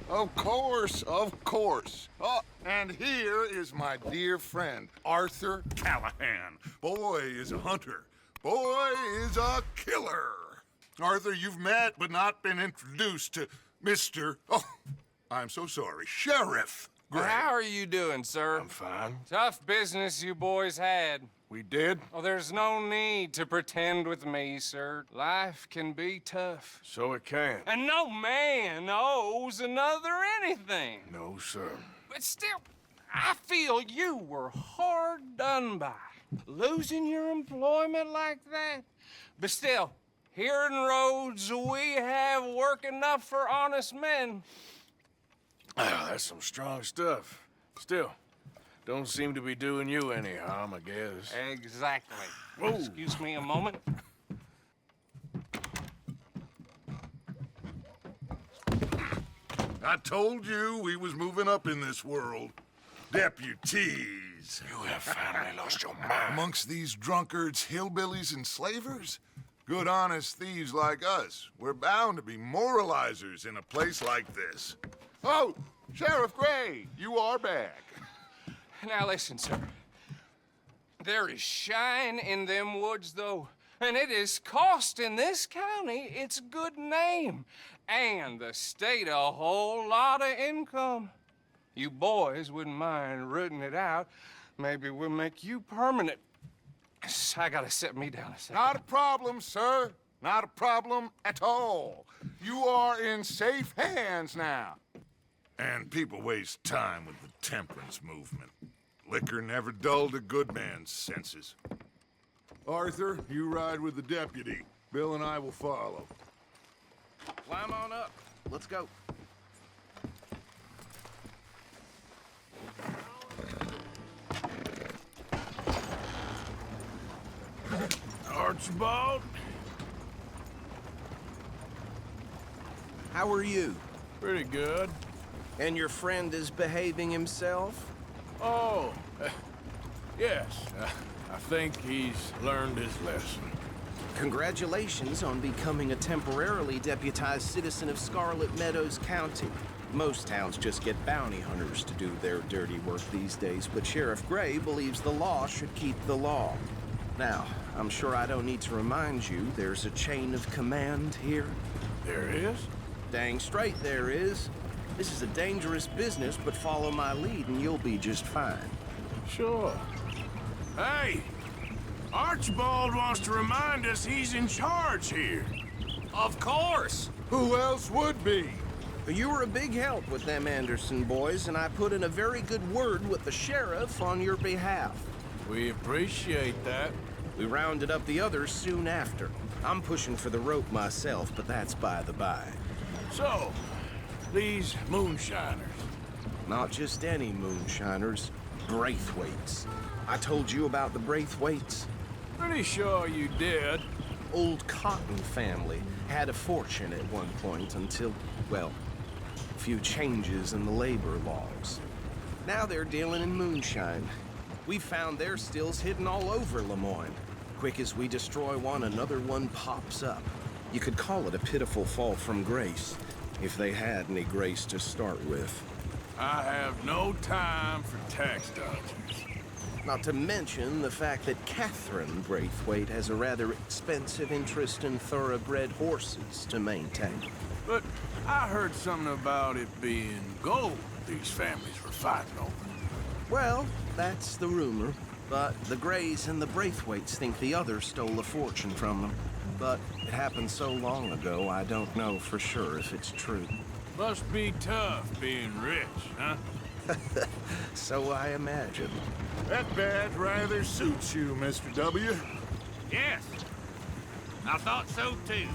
Of course, of course. Oh, and here is my dear friend, Arthur Callahan. Boy is a hunter. Boy is a killer. Arthur, you've met but not been introduced to Mr. Oh, I'm so sorry, Sheriff Gray. How are you doing, sir? I'm fine. Tough business you boys had. We did? Oh, there's no need to pretend with me, sir. Life can be tough. So it can. And no man owes another anything. No, sir. But still, I feel you were hard done by. Losing your employment like that. But still, here in Rhodes, we have work enough for honest men. Ah, that's some strong stuff. Still, don't seem to be doing you any harm, I guess. Exactly. Whoa. Excuse me a moment. I told you we was moving up in this world. Deputies. You have finally lost your mind. Amongst these drunkards, hillbillies, and slavers? Good, honest thieves like us. We're bound to be moralizers in a place like this. Oh, Sheriff Gray, you are back. Now listen, sir. There is shine in them woods, though, and it is costing this county its good name, and the state a whole lot of income. You boys wouldn't mind rooting it out. Maybe we'll make you permanent. I gotta sit me down a second. Not a problem, sir. Not a problem at all. You are in safe hands now. And people waste time with the temperance movement. Liquor never dulled a good man's senses. Arthur, you ride with the deputy. Bill and I will follow. Climb on up. Let's go. Archibald? How are you? Pretty good. And your friend is behaving himself? Oh, yes. I think he's learned his lesson. Congratulations on becoming a temporarily deputized citizen of Scarlett Meadows County. Most towns just get bounty hunters to do their dirty work these days, but Sheriff Gray believes the law should keep the law. Now, I'm sure I don't need to remind you there's a chain of command here. There is? Dang straight there is. This is a dangerous business, but follow my lead and you'll be just fine. Sure. Hey! Archibald wants to remind us he's in charge here. Of course! Who else would be? You were a big help with them Anderson boys, and I put in a very good word with the sheriff on your behalf. We appreciate that. We rounded up the others soon after. I'm pushing for the rope myself, but that's by the by. So, these moonshiners. Not just any moonshiners, Braithwaites. I told you about the Braithwaites. Pretty sure you did. Old Cotton family had a fortune at one point until, well, a few changes in the labor laws. Now they're dealing in moonshine. We found their stills hidden all over Lemoyne. Quick as we destroy one, another one pops up. You could call it a pitiful fall from grace, if they had any grace to start with. I have no time for tax dodgers. Not to mention the fact that Catherine Braithwaite has a rather expensive interest in thoroughbred horses to maintain. But I heard something about it being gold these families were fighting over. Well, that's the rumor. But the Grays and the Braithwaites think the other stole a fortune from them. But it happened so long ago, I don't know for sure if it's true. Must be tough being rich, huh? So I imagine. That badge rather suits you, Mr. W. Yes. I thought so, too.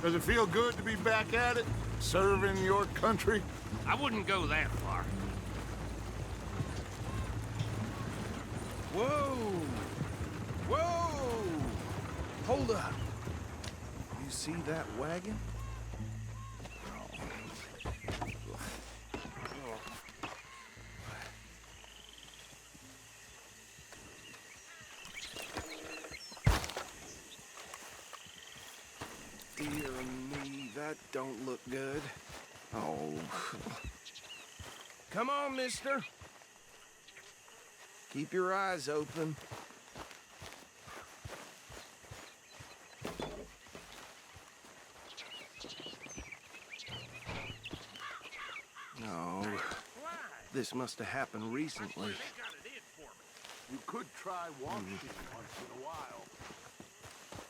Does it feel good to be back at it? Serving your country? I wouldn't go that far. Whoa! Whoa! Hold up. You see that wagon? Dear me, that don't look good. Oh. Come on, mister. Keep your eyes open. No. This must have happened recently. You could try walking once in a while.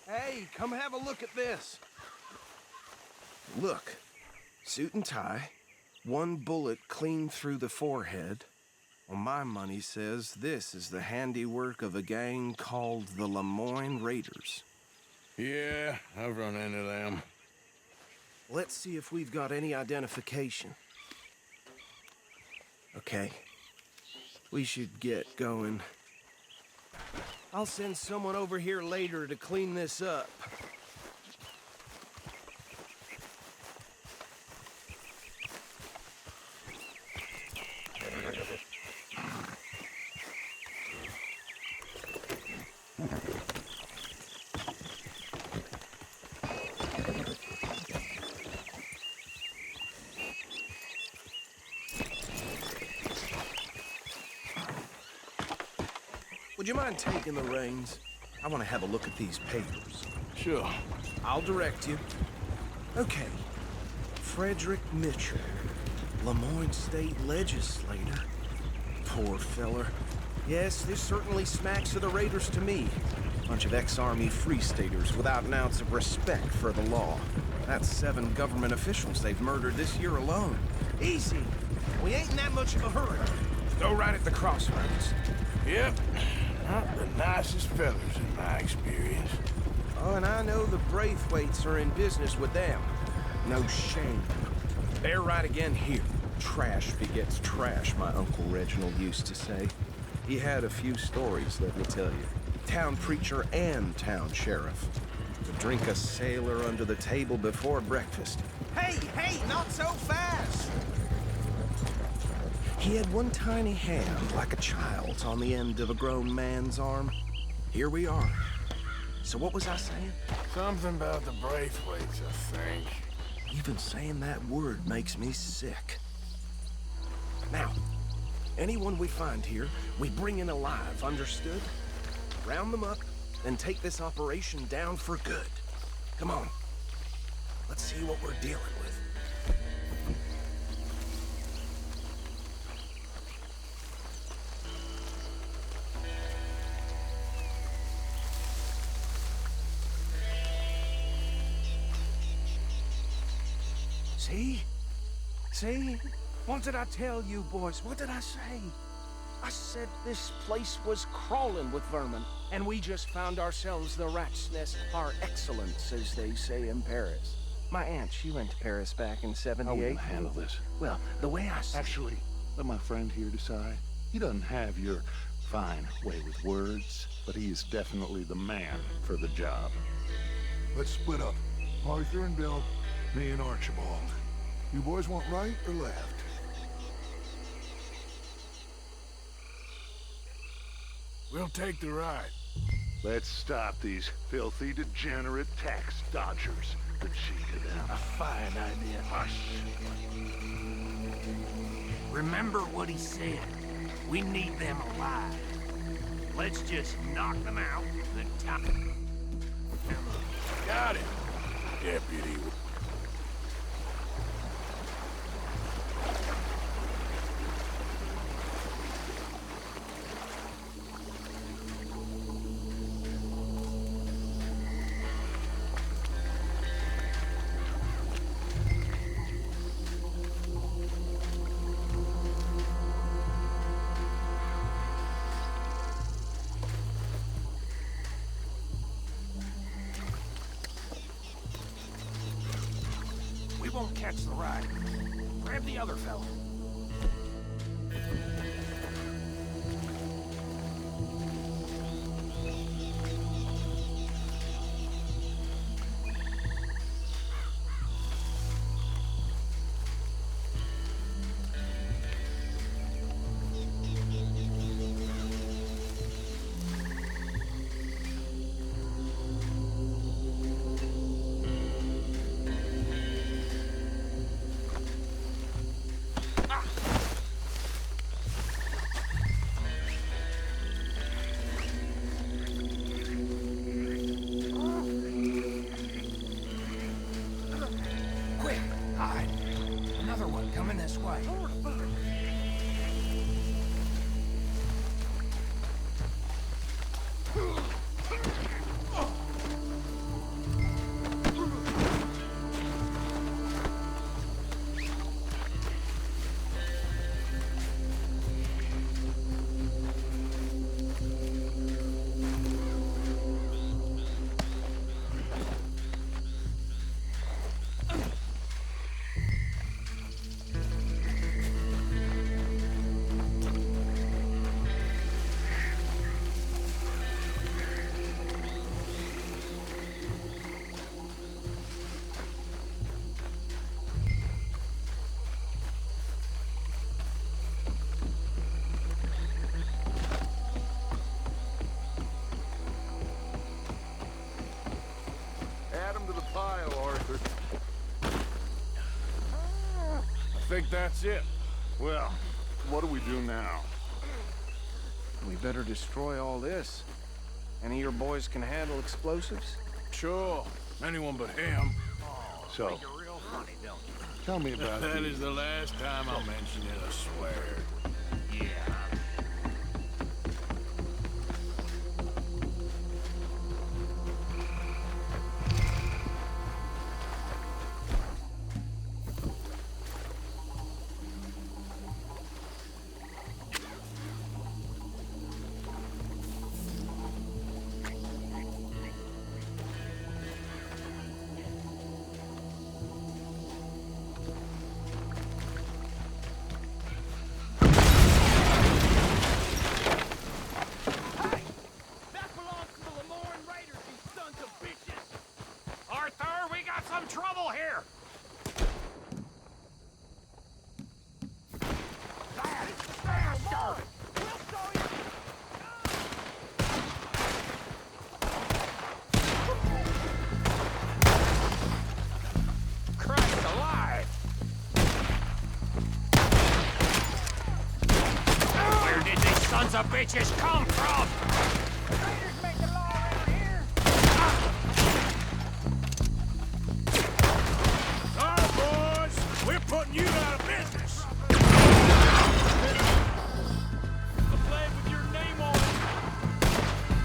Hey, come have a look at this. Look. Suit and tie. One bullet clean through the forehead. Well, my money says this is the handiwork of a gang called the Lemoyne Raiders. Yeah, I've run into them. Let's see if we've got any identification. Okay. We should get going. I'll send someone over here later to clean this up. Would you mind taking the reins? I want to have a look at these papers. Sure. I'll direct you. Okay. Frederick Mitchell, Lemoyne State Legislator. Poor feller. Yes, this certainly smacks of the Raiders to me. Bunch of ex-Army Free Staters without an ounce of respect for the law. That's 7 government officials they've murdered this year alone. Easy. We ain't in that much of a hurry. Go right at the crossroads. Yep. Not the nicest fellas in my experience. Oh, and I know the Braithwaites are in business with them. No shame. They're right again here. Trash begets trash, my Uncle Reginald used to say. He had a few stories, let me tell you. Town preacher and town sheriff. Would drink a sailor under the table before breakfast. Hey, not so fast! He had one tiny hand, like a child's, on the end of a grown man's arm. Here we are. So what was I saying? Something about the Braithwaites, I think. Even saying that word makes me sick. Now, anyone we find here, we bring in alive, understood? Round them up, then take this operation down for good. Come on. Let's see what we're dealing with. See? What did I tell you, boys? What did I say? I said this place was crawling with vermin, and we just found ourselves the rat's nest par excellence, as they say in Paris. My aunt, she went to Paris back in '78. How are we gonna handle this? Well, the way I see Actually, let my friend here decide. He doesn't have your fine way with words, but he is definitely the man for the job. Let's split up. Arthur and Bill, me and Archibald. You boys want right or left? We'll take the ride. Let's stop these filthy, degenerate tax dodgers. The cheek of them. A fine idea. Hush. Remember what he said. We need them alive. Let's just knock them out, then top them. Got it, Deputy. We won't catch the ride. Grab the other fella. Coming this way. Add 'em to the pile, Arthur. I think that's it. Well, what do we do now? We better destroy all this. Any of your boys can handle explosives? Sure. Anyone but him. So, You're real funny, don't you? tell me about That the... is the last time I'll mention it, I swear. Yeah. Hey! That belongs to the Lemoyne Raiders, you sons of bitches! Arthur, we got some trouble here! That is the bastard! We'll show you! Christ alive! Where did these sons of bitches come from? Raiders make the law around here. Oh, boys! We're putting you out of business! A flag with your name on it!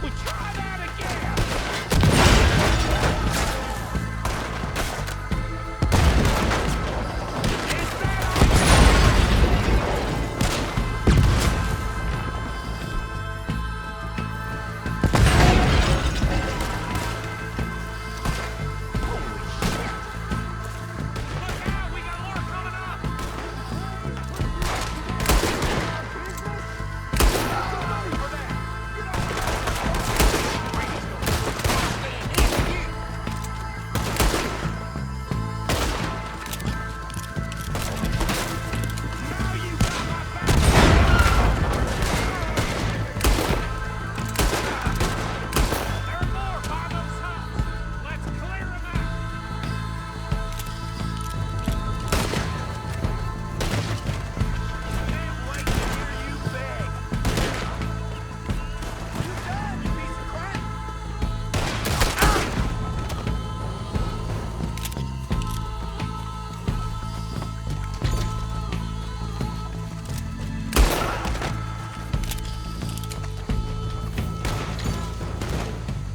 We try that again! Is that all? Look out! We got more coming up! Now you got my back! There are more by those huts! Let's clear them out! Can't wait to hear you beg! You done, you piece of crap!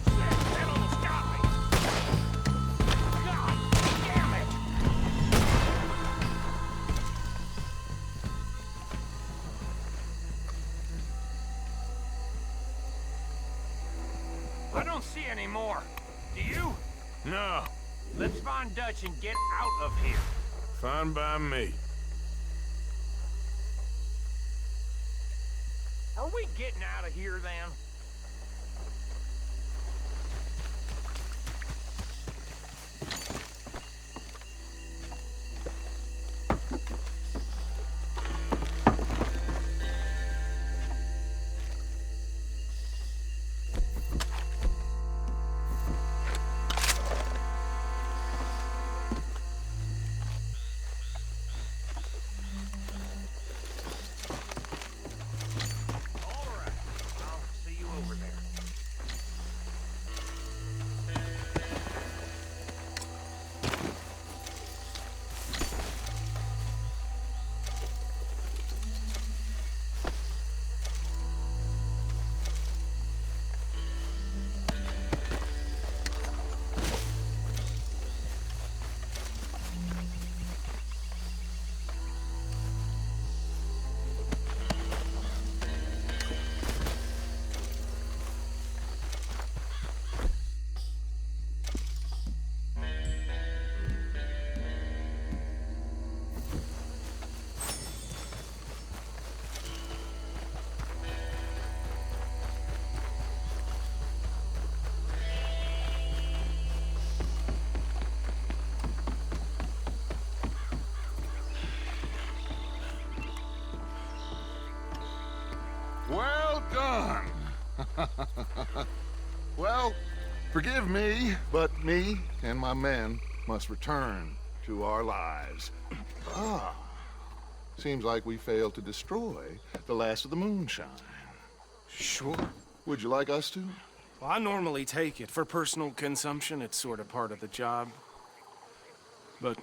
Shit, that almost got me! God damn it! I don't see any more. Do you? No. Let's find Dutch and get out of here. Fine by me. Are we getting out of here then? All right. I'll see you gun. Well, forgive me, but me and my men must return to our lives. Ah, seems like we failed to destroy the last of the moonshine. Sure. Would you like us to? Well, I normally take it. For personal consumption, it's sort of part of the job. But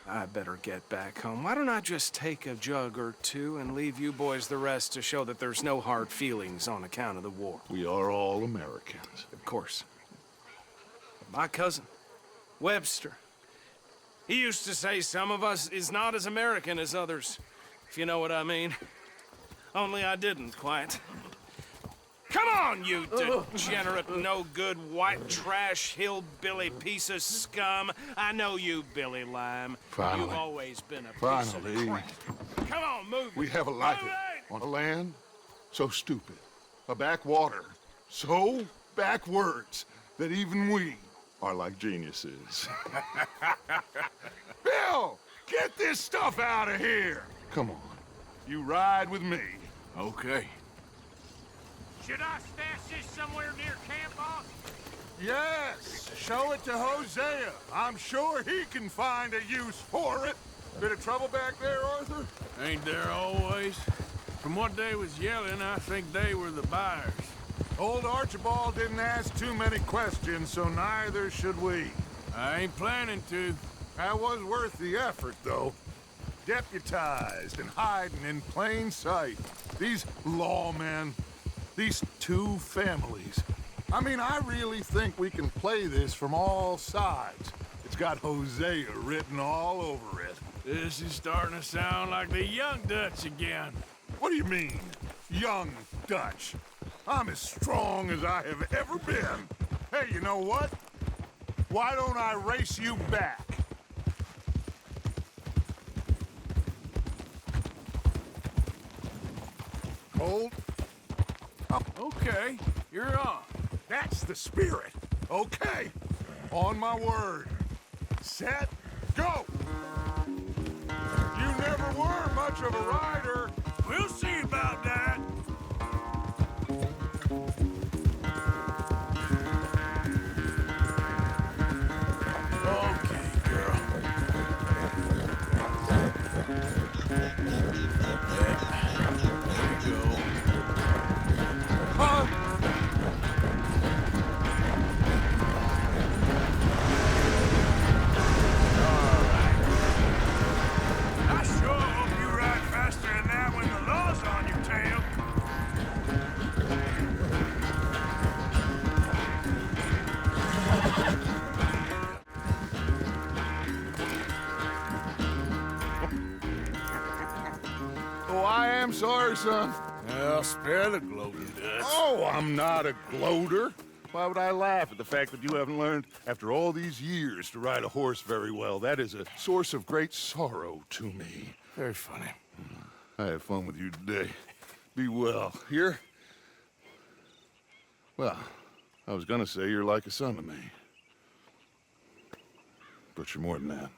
I better get back home. Why don't I just take a jug or two and leave you boys the rest to show that there's no hard feelings on account of the war? We are all Americans. Of course. My cousin, Webster, he used to say some of us is not as American as others, if you know what I mean. Only I didn't quite. Come on, you degenerate, no-good, white trash, hillbilly piece of scum. I know you, Billy Lime. Finally. You've always been a piece Finally. of crap. Come on, move it. We have a life Move it! on a land so stupid, a backwater so backwards that even we are like geniuses. Bill, get this stuff out of here. Come on, you ride with me. Okay. Should I stash this somewhere near camp, boss? Yes, show it to Hosea. I'm sure he can find a use for it. Bit of trouble back there, Arthur? Ain't there always? From what they was yelling, I think they were the buyers. Old Archibald didn't ask too many questions, so neither should we. I ain't planning to. That was worth the effort, though. Deputized and hiding in plain sight. These lawmen, these two families. I mean, I really think we can play this from all sides. It's got Hosea written all over it. This is starting to sound like the young Dutch again. What do you mean, young Dutch? I'm as strong as I have ever been. Hey, you know what? Why don't I race you back? Hold. Okay, you're on. That's the spirit. Okay. On my word. Set, go! You never were much of a rider. We'll see about that. Okay, girl. There you go. Huh? I sure hope you ride faster than that when the law's on your tail. Oh, I am sorry, son. Well, spare the gloating, Dutch. Oh, I'm not a gloater. Why would I laugh at the fact that you haven't learned, after all these years, to ride a horse very well? That is a source of great sorrow to me. Very funny. I had fun with you today. Be well. Here? Well, I was gonna say you're like a son to me. But you're more than that.